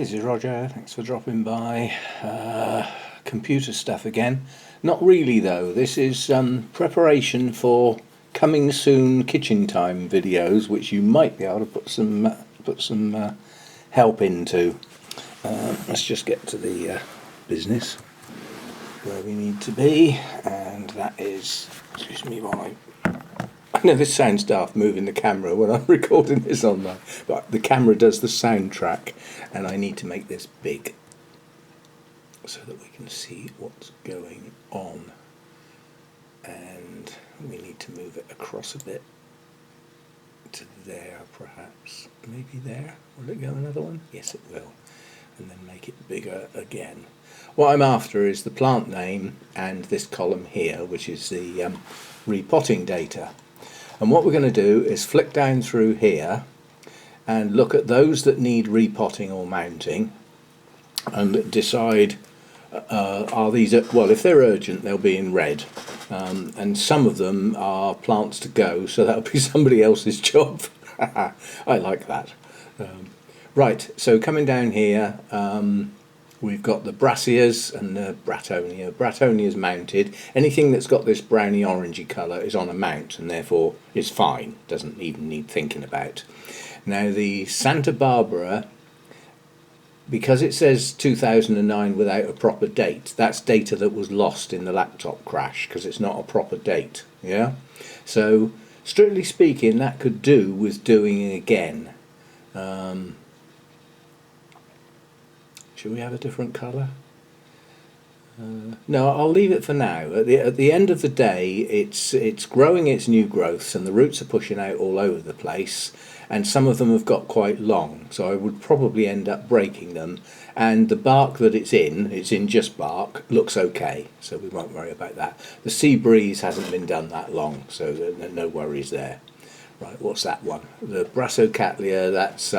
this is Roger, thanks for dropping by. Computer stuff again. Not really though, this is preparation for coming soon kitchen time videos, which you might be able to put some help into. Let's just get to the business where we need to be, and that is, excuse me while I know this sounds daft moving the camera when I'm recording this online, but the camera does the soundtrack and I need to make this big so that we can see what's going on, and we need to move it across a bit to there, perhaps, maybe there. Will it go another one? Yes it will, and then make it bigger again. What I'm after is the plant name and this column here, which is the repotting data. And what we're going to do is flick down through here and look at those that need repotting or mounting and decide are these, well, if they're urgent they'll be in red, and some of them are plants to go, so that'll be somebody else's job. I like that. Right, so coming down here, we've got the brassicas and the bratonia. Bratonia's mounted. Anything that's got this browny orangey colour is on a mount and therefore is fine, doesn't even need thinking about. Now the Santa Barbara, because it says 2009 without a proper date, that's data that was lost in the laptop crash because it's not a proper date. Yeah, so strictly speaking that could do with doing it again. Should we have a different colour? No, I'll leave it for now. At the end of the day, it's growing its new growths and the roots are pushing out all over the place, and some of them have got quite long, so I would probably end up breaking them. And the bark that it's in just bark, looks okay, so we won't worry about that. The sea breeze hasn't been done that long, so no worries there. Right, what's that one? The Brassicatlia, that's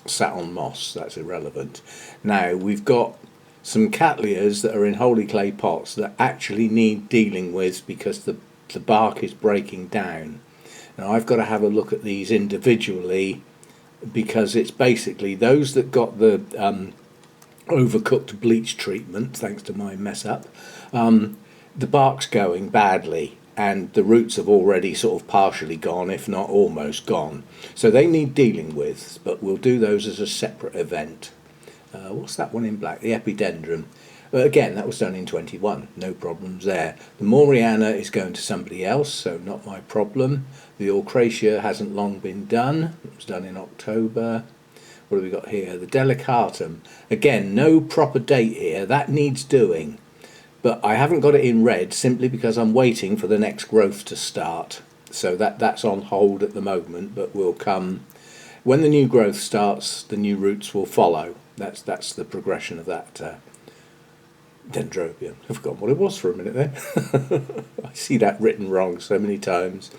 sat on moss, that's irrelevant. Now we've got some Cattleyas that are in holy clay pots that actually need dealing with because the bark is breaking down. Now I've got to have a look at these individually because it's basically those that got the overcooked bleach treatment, thanks to my mess up, the bark's going badly and the roots have already sort of partially gone, if not almost gone. So they need dealing with, but we'll do those as a separate event. What's that one in black? The Epidendrum. Again, that was done in 21, no problems there. The Moriana is going to somebody else, so not my problem. The Orchids hasn't long been done, it was done in October. What have we got here? The Delicatum. Again, no proper date here, that needs doing. But I haven't got it in red simply because I'm waiting for the next growth to start. So that's on hold at the moment, but will come. When the new growth starts, the new roots will follow. That's the progression of that dendrobium. I've forgotten what it was for a minute then. I see that written wrong so many times.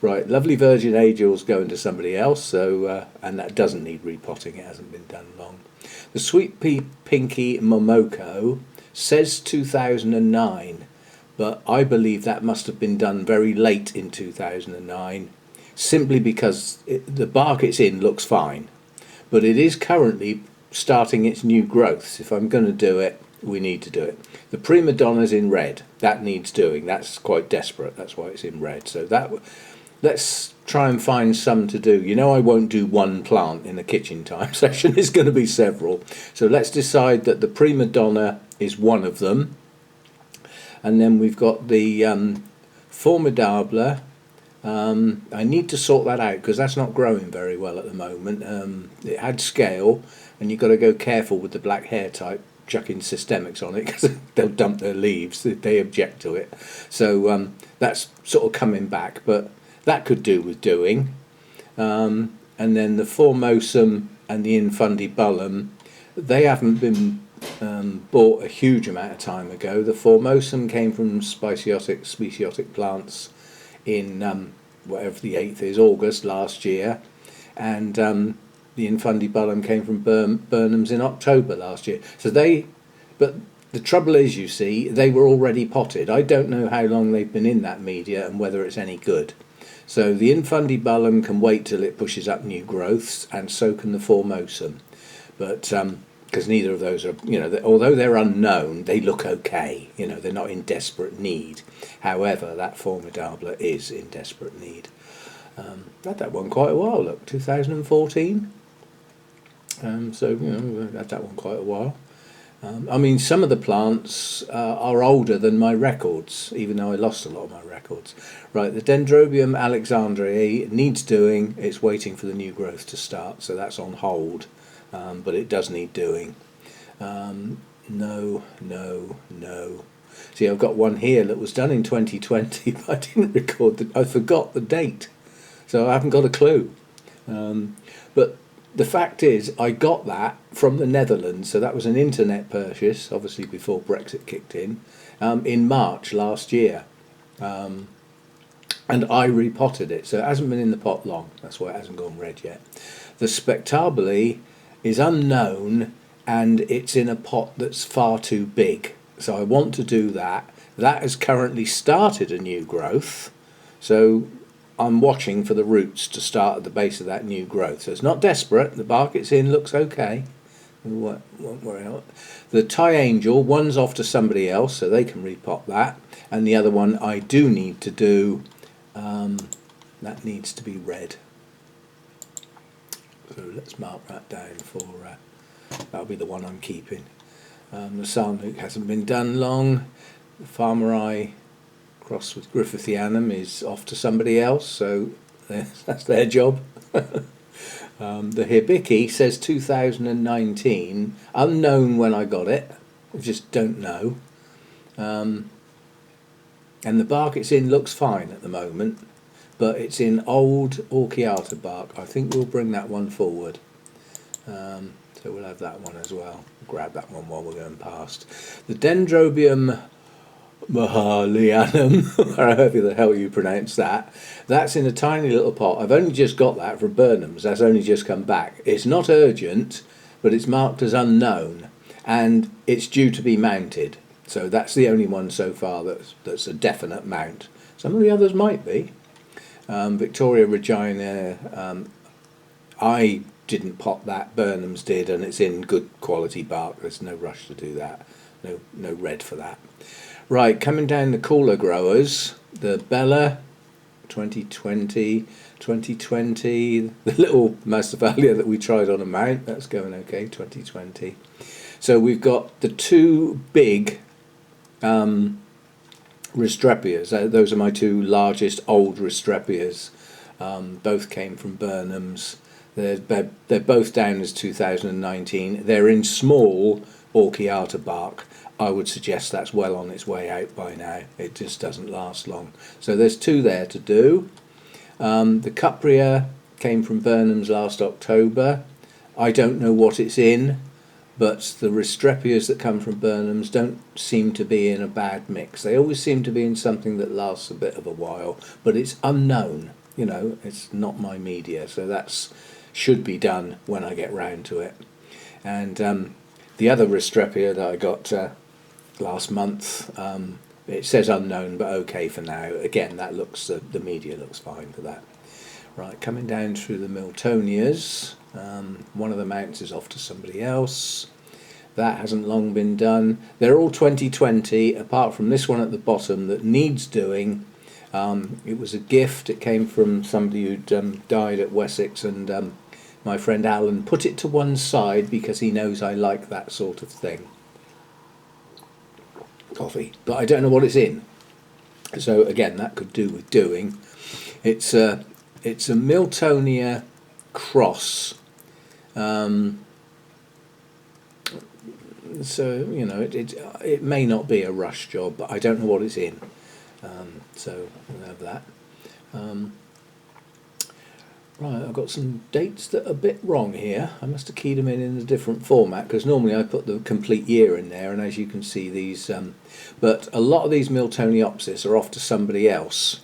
Right, lovely Virgin Angel's going to somebody else, so and that doesn't need repotting, it hasn't been done long. The Sweet Pea Pinky Momoko says 2009, but I believe that must have been done very late in 2009, simply because the bark it's in looks fine, but it is currently starting its new growths. If I'm going to do it, we need to do it. The Prima Donna's in red, that needs doing, that's quite desperate, that's why it's in red. So that, let's try and find some to do. You know, I won't do one plant in the kitchen time session, it's going to be several. So let's decide that the Prima Donna is one of them, and then we've got the Formidable. I need to sort that out because that's not growing very well at the moment. It had scale, and you've got to go careful with the black hair type chucking systemics on it because they'll dump their leaves, they object to it. So that's sort of coming back, but that could do with doing. And then the Formosum and the Infundibulum, they haven't been bought a huge amount of time ago. The Formosum came from speciotic plants in whatever the 8th is, August last year, and the Infundibulum came from Burnham's in October last year. So but the trouble is, you see, they were already potted. I don't know how long they've been in that media and whether it's any good. So the Infundibulum can wait till it pushes up new growths, and so can the Formosum. But because neither of those are, although they're unknown, they look okay. They're not in desperate need. However, that Formidable is in desperate need. Had that one quite a while. Look, 2014. So had that one quite a while. I mean, some of the plants are older than my records, even though I lost a lot of my records. Right, the Dendrobium alexandriae needs doing. It's waiting for the new growth to start, so that's on hold. But it does need doing. No. See, I've got one here that was done in 2020, but I didn't record I forgot the date, so I haven't got a clue. But the fact is, I got that from the Netherlands, so that was an internet purchase, obviously before Brexit kicked in March last year. And I repotted it, so it hasn't been in the pot long, that's why it hasn't gone red yet. The Spectabile is unknown, and it's in a pot that's far too big, so I want to do that. That has currently started a new growth, so I'm watching for the roots to start at the base of that new growth. So it's not desperate. The bark it's in looks okay. Won't worry about it. The Thai Angel, one's off to somebody else, so they can repot that. And the other one I do need to do, that needs to be red. So let's mark that down for, that'll be the one I'm keeping. The Sarnook hasn't been done long. The Farmeri cross with Griffithianum is off to somebody else, so that's their job. The Hibiki says 2019, unknown when I got it, I just don't know. And the bark it's in looks fine at the moment, but it's in old Orchiata bark. I think we'll bring that one forward. So we'll have that one as well. Grab that one while we're going past. The Dendrobium Mahalianum, or however the hell you pronounce that, that's in a tiny little pot. I've only just got that from Burnham's. That's only just come back. It's not urgent, but it's marked as unknown, and it's due to be mounted. So that's the only one so far that's a definite mount. Some of the others might be. Victoria Regina, I didn't pot that. Burnham's did, and it's in good quality bark. There's no rush to do that. No red for that. Right, coming down the cooler growers, the Bella 2020, the little Masdevallia that we tried on a mount, that's going okay, 2020. So we've got the two big Restrepias. Those are my two largest old Restrepias. Both came from Burnham's. They're both down as 2019. They're in small Orchiata bark. I would suggest that's well on its way out by now. It just doesn't last long. So there's two there to do. The Cupria came from Burnham's last October. I don't know what it's in, but the Restrepias that come from Burnham's don't seem to be in a bad mix. They always seem to be in something that lasts a bit of a while, but it's unknown. It's not my media, so that's should be done when I get round to it. And the other Restrepia that I got last month, it says unknown, but okay for now. Again, that looks the media looks fine for that. Right, coming down through the Miltonias, one of the mounts is off to somebody else. That hasn't long been done. They're all 2020, apart from this one at the bottom that needs doing. It was a gift. It came from somebody who'd died at Wessex, and my friend Alan put it to one side because he knows I like that sort of thing. Coffee, but I don't know what it's in. So again, that could do with doing. It's a Miltonia cross. So it may not be a rush job, but I don't know what it's in. So we'll have that. Right, I've got some dates that are a bit wrong here. I must have keyed them in a different format, because normally I put the complete year in there, and as you can see these, but a lot of these Miltoniopsis are off to somebody else.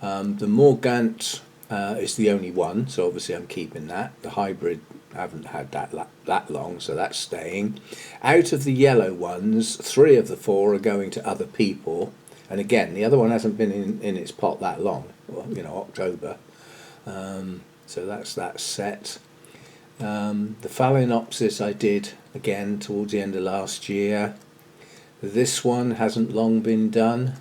The Morgant is the only one, so obviously I'm keeping that. The hybrid, I haven't had that long, so that's staying. Out of the yellow ones, 3 of the 4 are going to other people, and again, the other one hasn't been in its pot that long, well, October. So that's that set. The Phalaenopsis I did again towards the end of last year. This one hasn't long been done.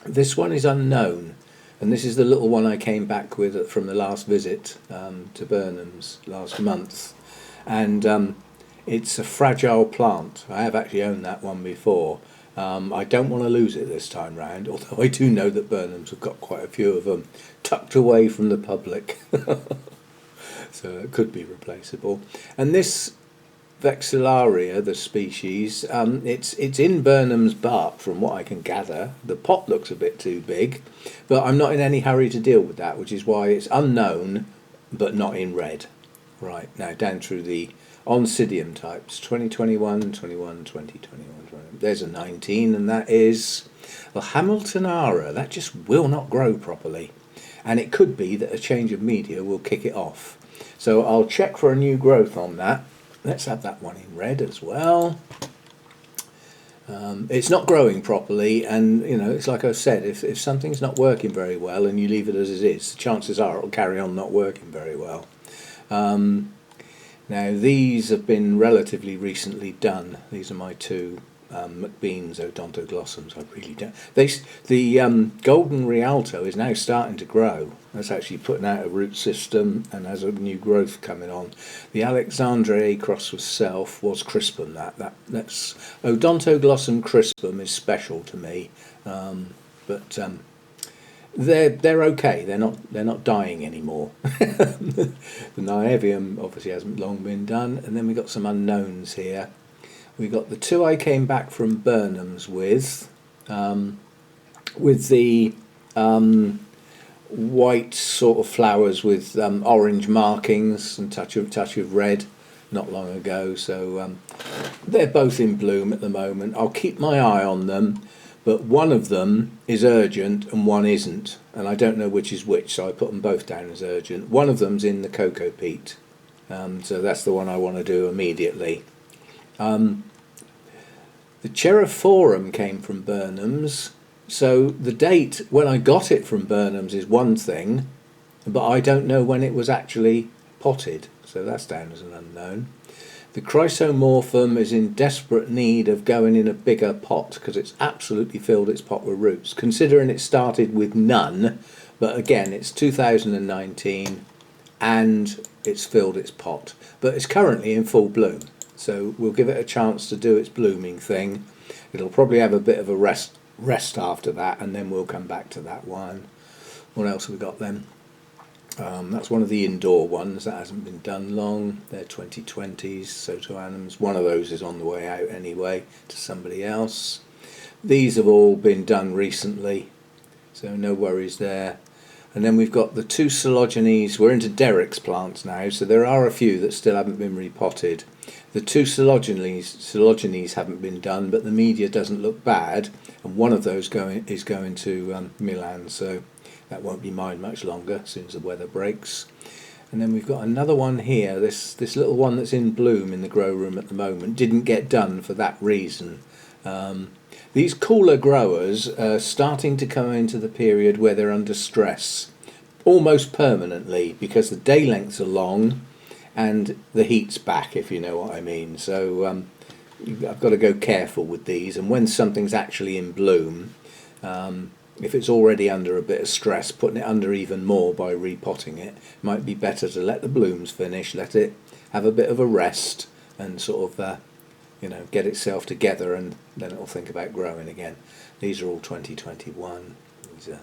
This one is unknown, and this is the little one I came back with from the last visit to Burnham's last month, and it's a fragile plant. I have actually owned that one before. I don't want to lose it this time round, although I do know that Burnham's have got quite a few of them tucked away from the public, so it could be replaceable. And this Vexillaria, the species, it's in Burnham's bark from what I can gather. The pot looks a bit too big, but I'm not in any hurry to deal with that, which is why it's unknown but not in red. Right, now down through the Oncidium types, 2021, 21, 20, 21, 20. There's a 19, and that is, well, Hamiltonara. That just will not grow properly, and it could be that a change of media will kick it off. So I'll check for a new growth on that. Let's have that one in red as well. It's not growing properly, and it's like I said, if something's not working very well and you leave it as it is, the chances are it'll carry on not working very well. Now these have been relatively recently done. These are my two McBean's odontoglossums. I really don't. The Golden Rialto is now starting to grow. That's actually putting out a root system and has a new growth coming on. The Alexandre cross with Self was crispum. That's Odontoglossum crispum is special to me, but they're okay. They're not dying anymore. The Niavium obviously hasn't long been done, and then we got some unknowns here. We got the two I came back from Burnham's with the white sort of flowers with orange markings and touch of red not long ago. So they're both in bloom at the moment. I'll keep my eye on them, but one of them is urgent and one isn't, and I don't know which is which, so I put them both down as urgent. One of them's in the cocoa peat, so that's the one I want to do immediately. The Cherophorum came from Burnham's, so the date when I got it from Burnham's is one thing, but I don't know when it was actually potted, so that's down as an unknown. The Chrysomorphum is in desperate need of going in a bigger pot because it's absolutely filled its pot with roots, considering it started with none, but again it's 2019 and it's filled its pot, but it's currently in full bloom. So we'll give it a chance to do its blooming thing. It'll probably have a bit of a rest after that, and then we'll come back to that one. What else have we got then? That's one of the indoor ones that hasn't been done long. They're 2020s, Sotoanums. One of those is on the way out anyway to somebody else. These have all been done recently, so no worries there. And then we've got the two Coelogenes. We're into Derrick's plants now, so there are a few that still haven't been repotted. The two Coelogenes haven't been done, but the media doesn't look bad, and one of those is going to Milan, so that won't be mine much longer as soon as the weather breaks. And then we've got another one here. This little one that's in bloom in the grow room at the moment didn't get done for that reason. These cooler growers are starting to come into the period where they're under stress almost permanently because the day lengths are long and the heat's back, if you know what I mean. So I've got to go careful with these, and when something's actually in bloom, if it's already under a bit of stress, putting it under even more by repotting it might be better to let the blooms finish, let it have a bit of a rest and sort of get itself together, and then it'll think about growing again. These are all 2021. These are,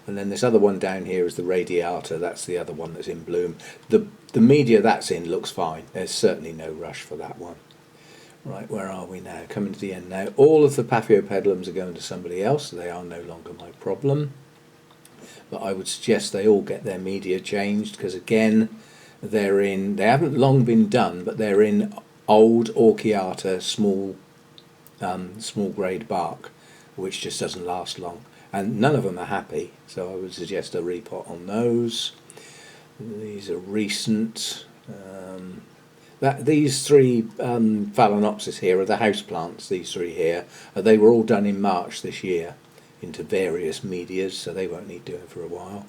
and then this other one down here is the Radiata. That's the other one that's in bloom. The media that's in looks fine. There's certainly no rush for that one. Right, where are we now? Coming to the end now. All of the Paphiopedilums are going to somebody else, so they are no longer my problem. But I would suggest they all get their media changed, because again, they haven't long been done, but they're in old Orchiata small grade bark, which just doesn't last long, and none of them are happy, so I would suggest a repot on those. These are recent. These three Phalaenopsis here are the house plants. These three here, they were all done in March this year into various medias, so they won't need doing for a while.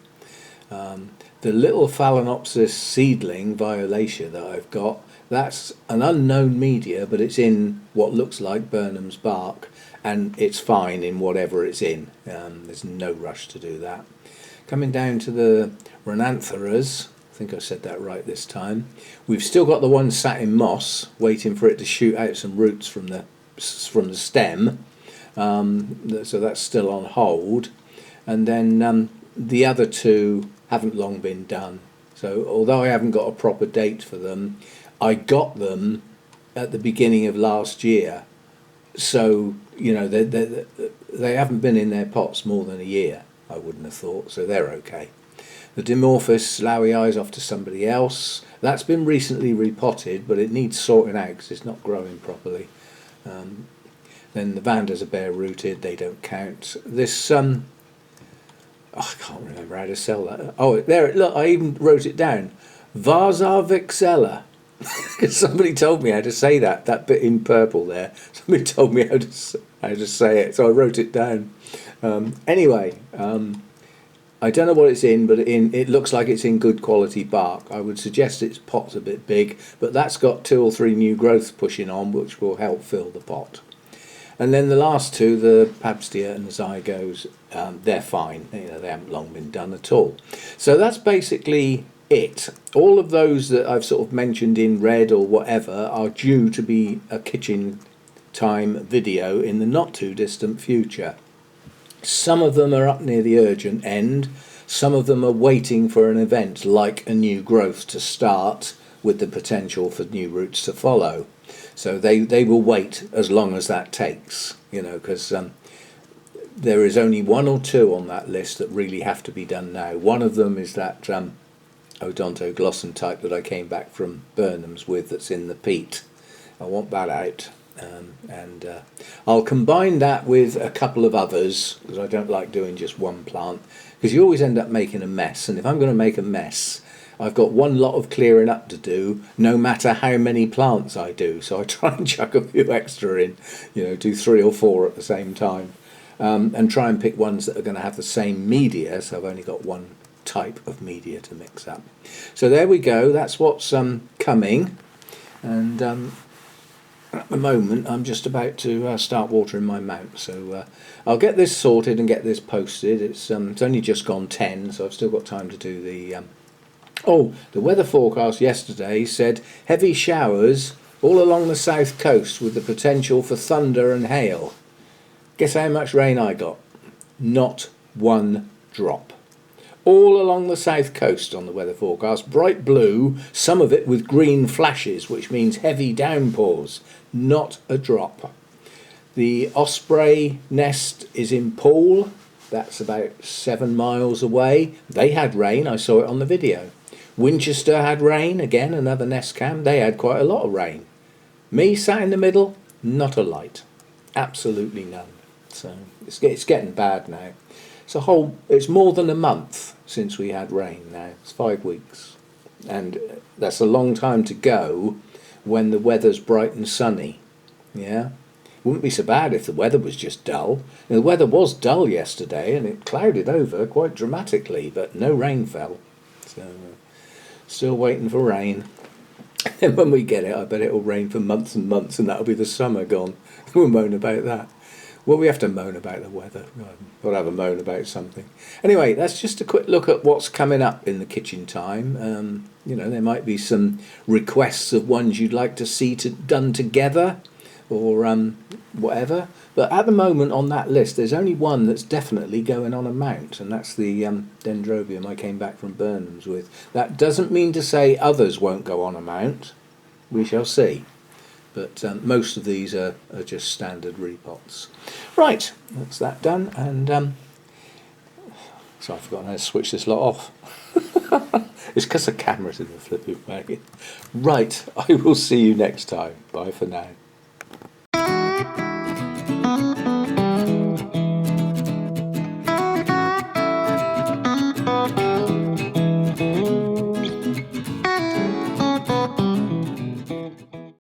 The little Phalaenopsis seedling Violacea that I've got, That's an unknown media, but it's in what looks like Burnham's bark, and it's fine in whatever it's in. There's no rush to do that. Coming down to the Rhinantheras, I think I said that right this time. We've still got the one sat in moss, waiting for it to shoot out some roots from the stem. So that's still on hold. And then the other two haven't long been done. So although I haven't got a proper date for them, I got them at the beginning of last year. So, you know, they haven't been in their pots more than a year, I wouldn't have thought, so they're okay. The Dimorphus Loweii is off to somebody else. That's been recently repotted, but it needs sorting out because it's not growing properly. Then the Vandas are bare rooted, they don't count. This, I can't remember how to sell that. Oh, there, look, I even wrote it down. Vasa vixella. Somebody told me how to say that bit in purple there. Somebody told me how to say it, so I wrote it down. Anyway, I don't know what it's in, but it looks like it's in good quality bark. I would suggest its pot's a bit big, but that's got 2 or 3 new growths pushing on, which will help fill the pot. And then the last two, the Pabstia and the Zygos, they're fine. You know, they haven't long been done at all. So that's basically it. All of those that I've sort of mentioned in red or whatever are due to be a kitchen time video in the not too distant future. Some of them are up near the urgent end. Some of them are waiting for an event like a new growth to start with the potential for new roots to follow. So they will wait as long as that takes, you know, because there is only 1 or 2 on that list that really have to be done now. One of them is that Odontoglossum type that I came back from Burnham's with that's in the peat. I want that out. And I'll combine that with a couple of others, because I don't like doing just one plant, because you always end up making a mess. And if I'm going to make a mess, I've got one lot of clearing up to do, no matter how many plants I do. So I try and chuck a few extra in, you know, do 3 or 4 at the same time, and try and pick ones that are going to have the same media. So I've only got one type of media to mix up. So there we go. That's what's coming. And at the moment, I'm just about to start watering my mount. So I'll get this sorted and get this posted. It's only just gone 10, so I've still got time to do the... the weather forecast yesterday said heavy showers all along the south coast with the potential for thunder and hail. Guess how much rain I got? Not 1 drop. All along the south coast on the weather forecast, bright blue, some of it with green flashes, which means heavy downpours. Not a drop. The osprey nest is in Poole. That's about 7 miles away. They had rain, I saw it on the video. Winchester had rain, again another nest cam. They had quite a lot of rain. Me sat in the middle, not a light. Absolutely none. So it's getting bad now. It's more than a month since we had rain now. It's 5 weeks. And that's a long time to go when the weather's bright and sunny. Yeah? Wouldn't be so bad if the weather was just dull. And the weather was dull yesterday and it clouded over quite dramatically, but no rain fell. So still waiting for rain. And when we get it, I bet it'll rain for months and months and that'll be the summer gone. We'll moan about that. Well, we have to moan about the weather. We'll have a moan about something. Anyway, that's just a quick look at what's coming up in the kitchen time. You know, there might be some requests of ones you'd like to see done together or whatever. But at the moment on that list, there's only one that's definitely going on a mount, and that's the Dendrobium I came back from Burnham's with. That doesn't mean to say others won't go on a mount. We shall see. But most of these are just standard repots. Right, that's that done. And so I've forgotten how to switch this lot off. It's because the camera's in the flipping way. Right, I will see you next time. Bye for now.